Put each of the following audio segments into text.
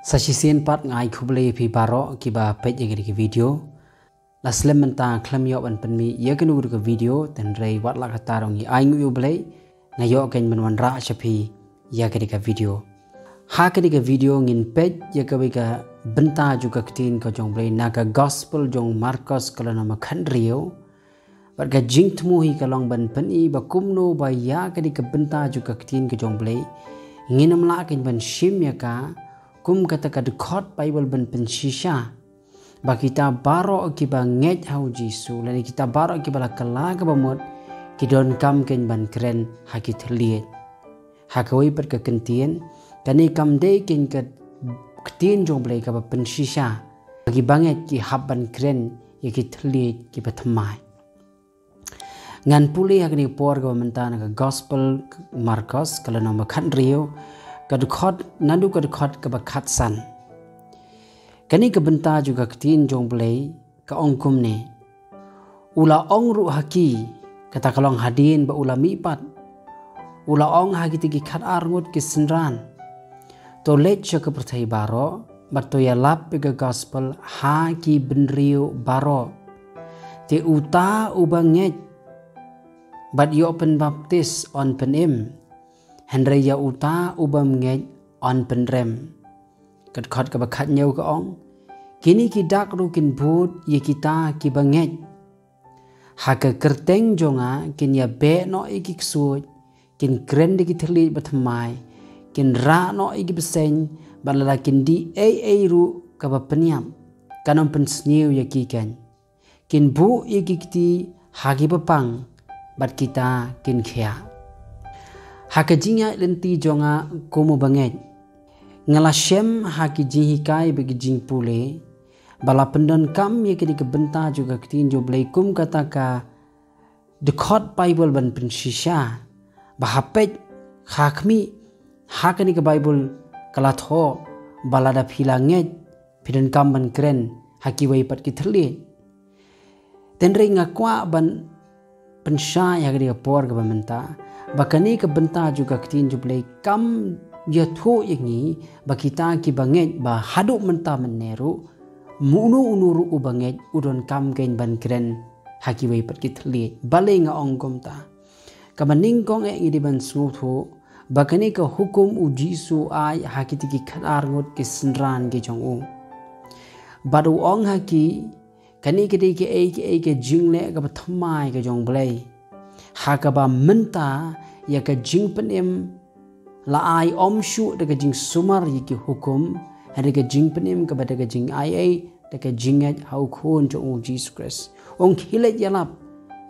Sasisian part ngai kublai pi baro kiba page ke video. Laslem mentang klam yo ban penmi ye kenu ke video dan rei wat la kata rongi ai ngu blai ngayo ken menwan ra chapi ya ke video. Ha ke video ngin page ye ke benta juga ketin ko jong blai naga gospel jong Marcos kalau nama khandrio. Warga jing temu hi kalong ban penni ba kumno ba ya ke benta juga ketin ko jong blai ngin amla ken ban shim ya ka kum kata ka dekhot Bible ban pensisha ba kita baro ki ba nget hau Jisu lani kita baro ki bala kala ka bamot ki don kam ken ban kren ha ki thliet ha koi per ka kentien kani kam de ken ka ktien jong blai ka ba pensisha ki banget ki hab ban kren ye ki thliet ki ba thamai ngan puli ha ni por ga mentana ka gospel Marcos kala nama khandrio kadukot nandu kadukot kebakat san. Kani kebenta juga ketin jong belai ke ongkum ne. Ula ong ru haki kata kalong hadin ba ula mipat. Ula ong haki tigi kat arngut ke senran. To let ke pertai baro bat to ya lap ke gospel haki benriu baro. Te uta ubanget bat yo pen baptis on penim. Henry ya uta ubam ngej on penrem. Kat khot ka bakhat nyau ka ong. Kini ki dak ru kin bud ye kita ki bangej. Ha ka kerteng jonga kin ya be no iki ksuj. Kin kren de ki thli batmai. Kin ra no iki beseng balala kin di ru ka ba penyam. Kanom pen sniu ya ki ken. Kin bu iki kiti hagi bapang bat kita kin khia. Hakajinya lenti jonga kumu banget. Ngalashem hakiji hikai bagi jing pule. Bala pendon kam ye kedi kebenta juga ketinjo blaikum kataka dekhot Bible ban pensisha. Bahapet hakmi hakani ke Bible kalatho balada philanget pidon kam ban kren haki wai pat ki thli. Tenre ngakwa ban pensha ya kedi por ke bamenta. Bakani ke benta juga ketin jublai kam ya thu yangi bakita ki banget ba haduk menta meneru munu unuru ubanget udon kam kain ban kren haki wai pat kitli bale nga ongkom ta kamaning kong e ngidi ban su thu bakani ke hukum ujisu ai haki tiki khanar ngot ki senran ge jong u badu ong haki kani ke ke jingle ka thamai ke jong blai hakaba menta ya ka jing penim la ai om shu de ka jing sumar yiki hukum hade ka jing penim ka bada ka jing ai de ka jinget hau khon jo Jesus Christ ong khilet yalap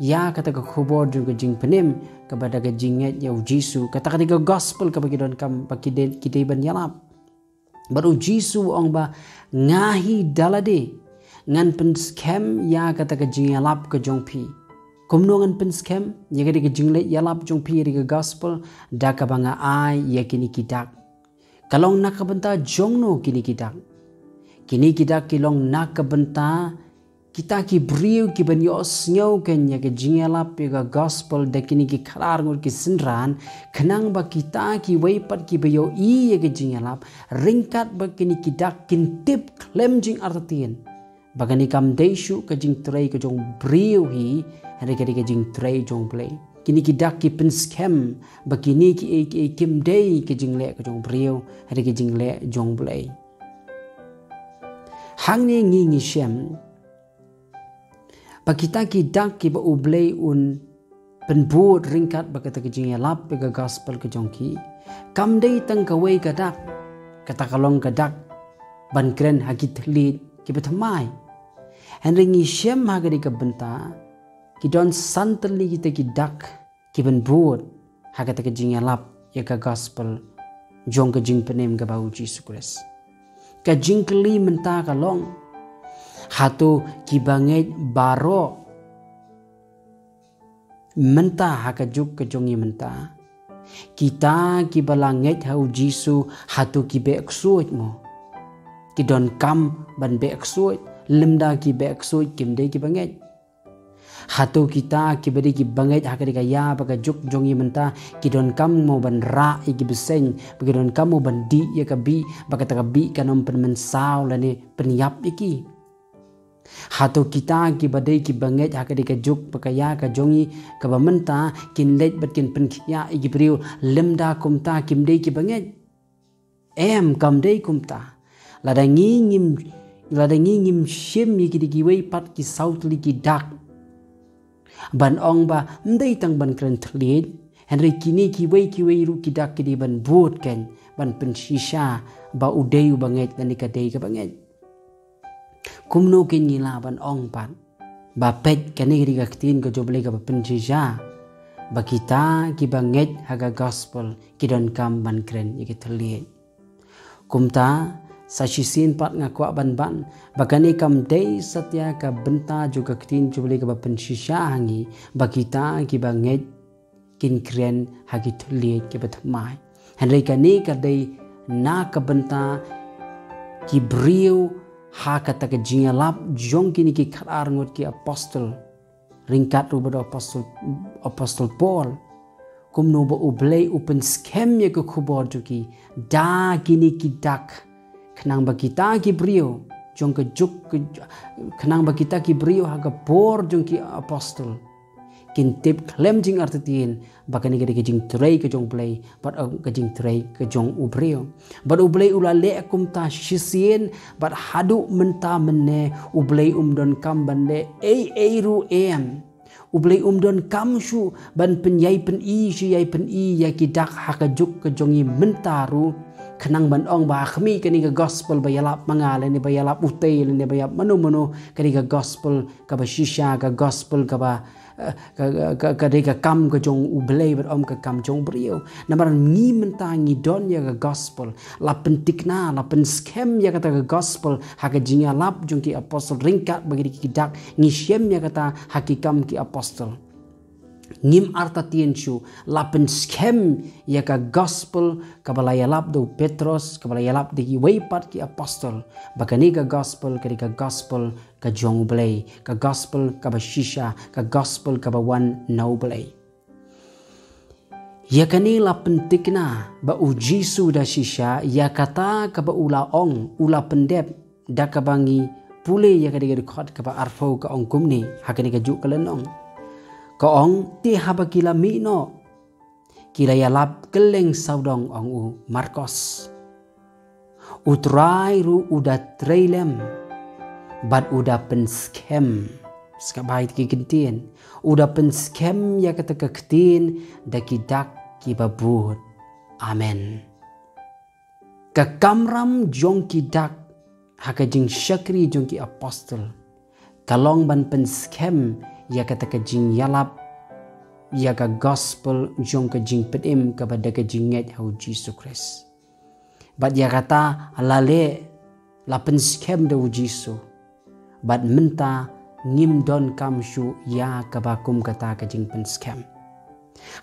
ya kata ka khobor jo ka jing penim ka bada ka jinget ya Jisu kata ka gospel ka bagi don kam pakide kide ban yalap baru Jisu ong ba ngahi dalade ngan pen scam ya kata ka jing yalap ka jong pi kumnongan pen scam yaga de jingle yalap jong pi de gospel da ka banga ai yakini kidak kalong nakabenta jongno kini kidak kilong nakabenta kita ki briu ki ban yos nyau ken yaga jingalap yaga gospel de kini ki khalar ngur ki sinran khnang ba kita ki weipat ki bayo I yaga jingalap ringkat ba kini kidak kin tip klem jing artien bagani kam deishu ka jing trai ka jong briu hi hade ka jing trai jong play kini ki dak ki pen scam bakini ki kim day ki jing le ka jong briu hade ki jing le jong play hang ni ngi shem pakita ki dak ki ba ublay un pen bod ringkat bakata ki jing lap ka gospel ka jong ki kam day tang ka wei ka dak kata kalong ka dak ban kren haki thlit ki bethamai Henry ngi shem hagari ka benta ki don santali kita ki dak ki ben bod hagata ka jing lap ya ka gospel jong ka jing penem ka bau Jesus Christ ka jing kli menta ka long hatu ki banget baro menta haka juk ka jongi menta kita ki balanget hau Jisu hatu ki be aksuit mo ki don kam ban be aksuit lemda ki be aksuit kim de ki banget Hatu kita ki beri ki bangai hakari ka ya baka juk jongi menta ki don kam mo ban ra ki beseng bagi don kamu bandi ya ka bi baka ta bi kanom pen mensau lane penyap iki. Hatu kita ki badai ki bangai hakari ka juk baka ya ka jongi ka bamenta kin lej bat kin pen ya iki priu lemda kumta kim dei ki bangai em kam dei kumta ladangi ngim shim iki di wei pat ki saut li ki dak ban ong ba mdei tang ban kren thliet henry kini ki wei ru ki dak ki di ban bot ken ban pen shisha ba udei banget dan ka dei ka banget kumno kin ngila ban ong pan ba pet kani ri ka tin ko joble ka pen shisha ba kita ki banget haga gospel ki don kam ban kren iki thliet kumta sa shisin pat ngakwa ban bakani kam dei satya ka benta juga ketin jubli ka pen shisha hangi bakita ki banget kin kren hagi thliet ki batmai henry kani ka dei na ka benta ki brio ha ka ta ka jingalap jong kini ki kharar ngot ki apostle ringkat ru bado apostle Paul kumno bo ublei open scam ye ko khubor juki da kini ki dak kenang bagita ki brio jong ke juk kenang bagita ki brio haga por jong ki apostle kin tip klem jing artitin bakani ke jing trei ke jong play but ke jing trei ke jong ubrio but ublei ula le kum ta shisien but hadu menta menne ublei don kam bande ei ru em ublei don kam shu ban penyai pen i shi yai pen i ya ki dak haga juk ke jongi mentaru kenang ban ong ba khmi kani ka gospel ba yalap mangale ni ba yalap utei ni ba yap manu kani ka gospel ka ba shisha ka gospel ka ba ka de ka kam ka jong ublei ba om ka kam jong brio namar ngi menta ngi don ya ka gospel la pentikna la pen scam ya kata ka gospel ha ka jinga lap jong ki apostle ringkat bagi ki dak ngi shem ya kata hakikam ki apostle ngim arta tienshu lapen scam ya ka gospel kabalaya lap do Petros kabalaya lap di weipat ki apostol bakani ka gospel ka jong blay ka gospel ka bashisha ka gospel ka bawan no blay ya kani lapen tikna ba ujisu da shisha ya kata ka ba ula ong ula pendep da ka bangi pule ya ka de khot ka ba arfo ka ong kumni hakani ka juk kalenong Kaong ti haba kila mino kila yalap keleng saudong ong u Marcos utrai ru udah trailem bat udah pen scam skabait ki kentin udah pen scam ya kata ketin dakidak ki babut amen ka kamram jong kidak hakajing syakri jong ki apostol kalong ban pen scam ya kata ka jing yalap ya ka gospel jong ka jing pedim kepada ka jinget hau Jesus Christ bat ya kata alale la pen scam da ujisu bat menta ngim don kamshu ya ka bakum kata ka jing pen scam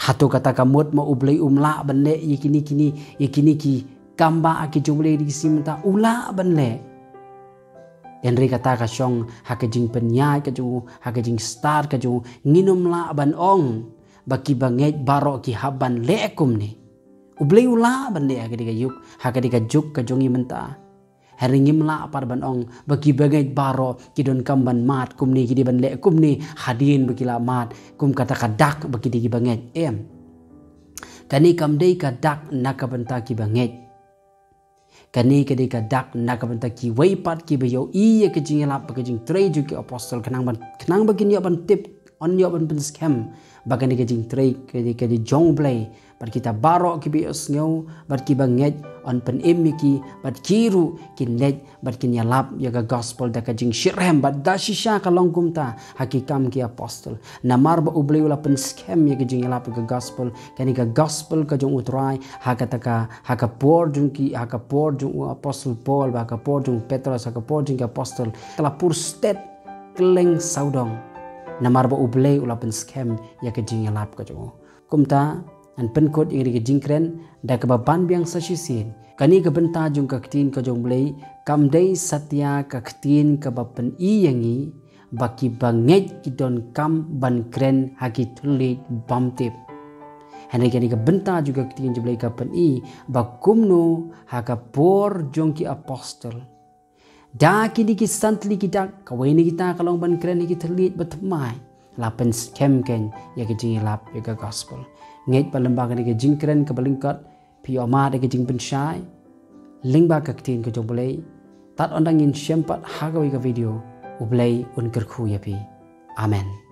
hatu kata kamut ma ublei umla banle yakini ki kamba aki jumle di simta ula banle Henry kata ka syong hakajing penyai ka ju hakajing star ka ju nginum la ban ong baki banget baro ki haban lekum ni ublei ula ban le hakadi ka yuk hakadi ka juk ka jongi menta Henry ngimla par ban ong baki banget baro ki don kamban mat kum ni ki di ban lekum ni hadin baki la mat kum kata ka dak baki di banget kani kam dei ka dak nakabanta ki banget kani kadi ka dak nakabanta ki weipat ki bayo iya ke jingelap ke jing trei ju ki apostol kenang bagin ya ban tip on ya ban pen scam bagani ke jing trei kadi jong play bar kita barok ki bios ngau bar ki banget on pen emiki bar kiru kin net bar kin yalap ya ka gospel da ka jing shirem bar da shisha ka longkumta hakikam ki apostol namar ba ublei ula pen scam ya ka jing yalap ka gospel kani ka gospel ka jong utrai haka por jung apostol Paul ba ka por jung Petrus haka por jung apostol kala pur state keleng saudong namar ba ublei ula pen scam ya ka jing yalap ka jong kumta an penkot ing ke jingkren da ke baban biang sasisin kani ke benta jung ka ktin ka jong blei kam dei satya ka ktin ka bapen i yangi baki banget ki don kam ban kren haki tulit bamtip. Henry kini ke benta juga ketingin jeblai kapan i bakumno haka por jongki apostol. Da kini ki santli kita kawini kita kalong ban kren haki tulit bertemai. Lapen skem ken ya ke jingi lap ya ke gospel. Nget palembang ni ke jing kren ke balingkat pi oma de ke jing pensyai. Lingba ke ketingin ke jeblai. Tat ondangin syempat hagawi ke video ublai un kerku ya pi. Amen.